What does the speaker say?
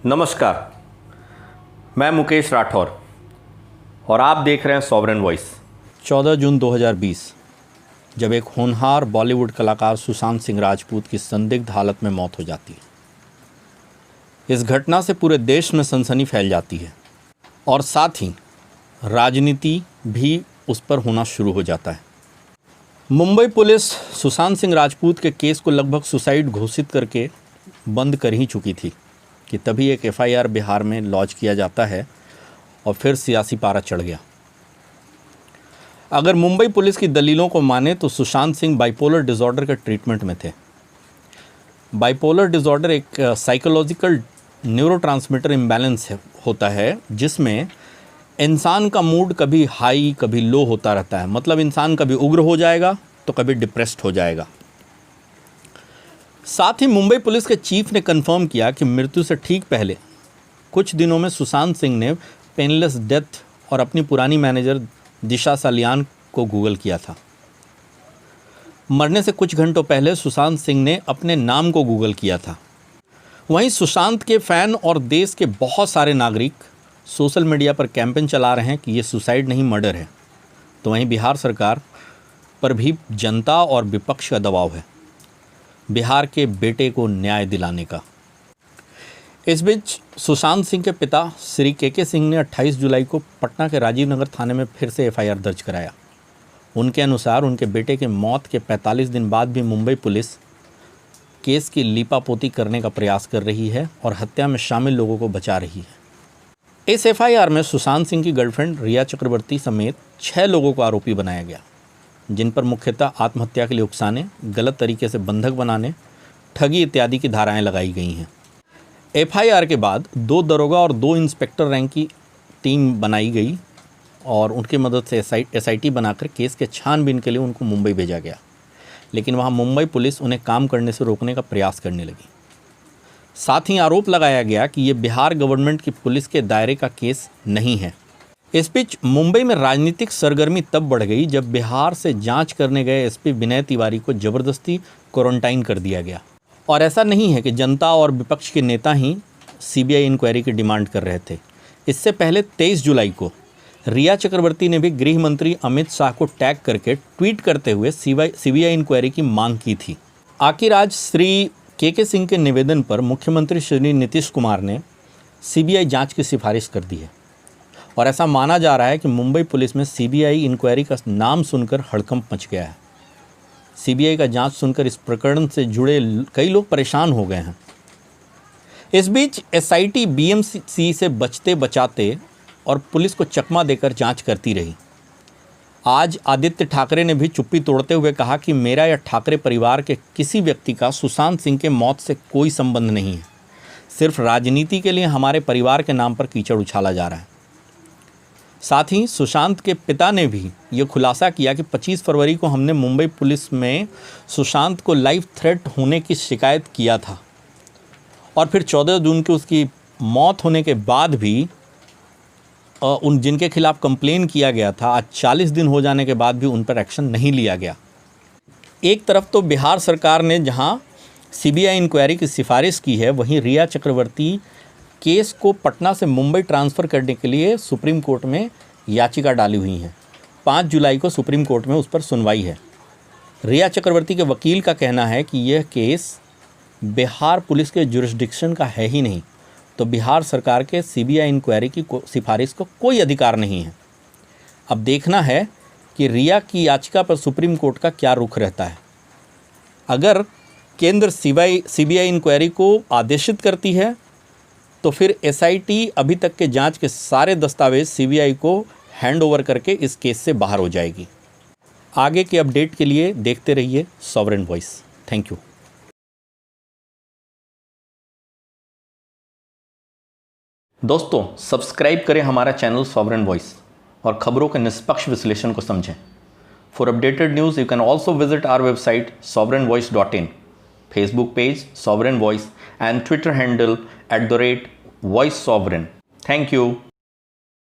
नमस्कार, मैं मुकेश राठौर और आप देख रहे हैं सॉवरेन वॉइस। 14 जून 2020 जब एक होनहार बॉलीवुड कलाकार सुशांत सिंह राजपूत की संदिग्ध हालत में मौत हो जाती है। इस घटना से पूरे देश में सनसनी फैल जाती है और साथ ही राजनीति भी उस पर होना शुरू हो जाता है। मुंबई पुलिस सुशांत सिंह राजपूत के केस को लगभग सुसाइड घोषित करके बंद कर ही चुकी थी कि तभी एक एफआईआर बिहार में लॉन्च किया जाता है और फिर सियासी पारा चढ़ गया। अगर मुंबई पुलिस की दलीलों को माने तो सुशांत सिंह बाइपोलर डिसऑर्डर के ट्रीटमेंट में थे। बाइपोलर डिसऑर्डर एक साइकोलॉजिकल न्यूरोट्रांसमीटर इम्बैलेंस होता है जिसमें इंसान का मूड कभी हाई कभी लो होता रहता है। मतलब इंसान कभी उग्र हो जाएगा तो कभी डिप्रेस्ड हो जाएगा। साथ ही मुंबई पुलिस के चीफ ने कंफर्म किया कि मृत्यु से ठीक पहले कुछ दिनों में सुशांत सिंह ने पेनलेस डेथ और अपनी पुरानी मैनेजर दिशा सालियान को गूगल किया था। मरने से कुछ घंटों पहले सुशांत सिंह ने अपने नाम को गूगल किया था। वहीं सुशांत के फैन और देश के बहुत सारे नागरिक सोशल मीडिया पर कैंपेन चला रहे हैं कि ये सुसाइड नहीं मर्डर है। तो वहीं बिहार सरकार पर भी जनता और विपक्ष का दबाव है बिहार के बेटे को न्याय दिलाने का। इस बीच सुशांत सिंह के पिता श्री के सिंह ने 28 जुलाई को पटना के राजीव नगर थाने में फिर से एफआईआर दर्ज कराया। उनके अनुसार उनके बेटे के मौत के 45 दिन बाद भी मुंबई पुलिस केस की लीपापोती करने का प्रयास कर रही है और हत्या में शामिल लोगों को बचा रही है। इस एफआईआर में सुशांत सिंह की गर्लफ्रेंड रिया चक्रवर्ती समेत 6 लोगों को आरोपी बनाया गया, जिन पर मुख्यतः आत्महत्या के लिए उकसाने, गलत तरीके से बंधक बनाने, ठगी इत्यादि की धाराएं लगाई गई हैं। एफआईआर के बाद 2 दरोगा और 2 इंस्पेक्टर रैंक की टीम बनाई गई और उनकी मदद से एसआईटी बनाकर केस के छानबीन के लिए उनको मुंबई भेजा गया। लेकिन वहां मुंबई पुलिस उन्हें काम करने से रोकने का प्रयास करने लगी। साथ ही आरोप लगाया गया कि ये बिहार गवर्नमेंट की पुलिस के दायरे का केस नहीं है। इस बीच मुंबई में राजनीतिक सरगर्मी तब बढ़ गई जब बिहार से जांच करने गए एसपी विनय तिवारी को जबरदस्ती क्वारंटाइन कर दिया गया। और ऐसा नहीं है कि जनता और विपक्ष के नेता ही सीबीआई इंक्वायरी की डिमांड कर रहे थे। इससे पहले 23 जुलाई को रिया चक्रवर्ती ने भी गृह मंत्री अमित शाह को टैग करके ट्वीट करते हुए सीबीआई इंक्वायरी की मांग की थी। आखिर आज श्री के सिंह के निवेदन पर मुख्यमंत्री श्री नीतीश कुमार ने सीबीआई जांच की सिफारिश कर दी है और ऐसा माना जा रहा है कि मुंबई पुलिस में सीबीआई इंक्वायरी का नाम सुनकर हड़कंप मच गया है। सीबीआई का जांच सुनकर इस प्रकरण से जुड़े कई लोग परेशान हो गए हैं। इस बीच एसआईटी बीएमसी से बचते बचाते और पुलिस को चकमा देकर जांच करती रही। आज आदित्य ठाकरे ने भी चुप्पी तोड़ते हुए कहा कि मेरा या ठाकरे परिवार के किसी व्यक्ति का सुशांत सिंह के मौत से कोई संबंध नहीं है। सिर्फ राजनीति के लिए हमारे परिवार के नाम पर कीचड़ उछाला जा रहा है। साथ ही सुशांत के पिता ने भी ये खुलासा किया कि 25 फरवरी को हमने मुंबई पुलिस में सुशांत को लाइफ थ्रेट होने की शिकायत किया था और फिर 14 जून को उसकी मौत होने के बाद भी उन जिनके खिलाफ कंप्लेन किया गया था, आज 40 दिन हो जाने के बाद भी उन पर एक्शन नहीं लिया गया। एक तरफ तो बिहार सरकार ने जहां सीबीआई इंक्वायरी की सिफारिश की है, वहीं रिया चक्रवर्ती केस को पटना से मुंबई ट्रांसफ़र करने के लिए सुप्रीम कोर्ट में याचिका डाली हुई है। 5 जुलाई को सुप्रीम कोर्ट में उस पर सुनवाई है। रिया चक्रवर्ती के वकील का कहना है कि यह केस बिहार पुलिस के जुरिस्डिक्शन का है ही नहीं, तो बिहार सरकार के सीबीआई इंक्वायरी की सिफारिश को कोई अधिकार नहीं है। अब देखना है कि रिया की याचिका पर सुप्रीम कोर्ट का क्या रुख रहता है। अगर केंद्र सीबीआई इंक्वायरी को आदेशित करती है तो फिर एसआईटी अभी तक के जांच के सारे दस्तावेज सीबीआई को हैंड ओवर करके इस केस से बाहर हो जाएगी। आगे के अपडेट के लिए देखते रहिए सॉवरेन वॉइस। Thank you. दोस्तों, सब्सक्राइब करें हमारा चैनल सॉवरेन वॉइस और खबरों के निष्पक्ष विश्लेषण को समझें। For updated news you can also visit our website sovereignvoice.in, Facebook page Sovereign Voice and Twitter handle @voicesovereign. Thank you.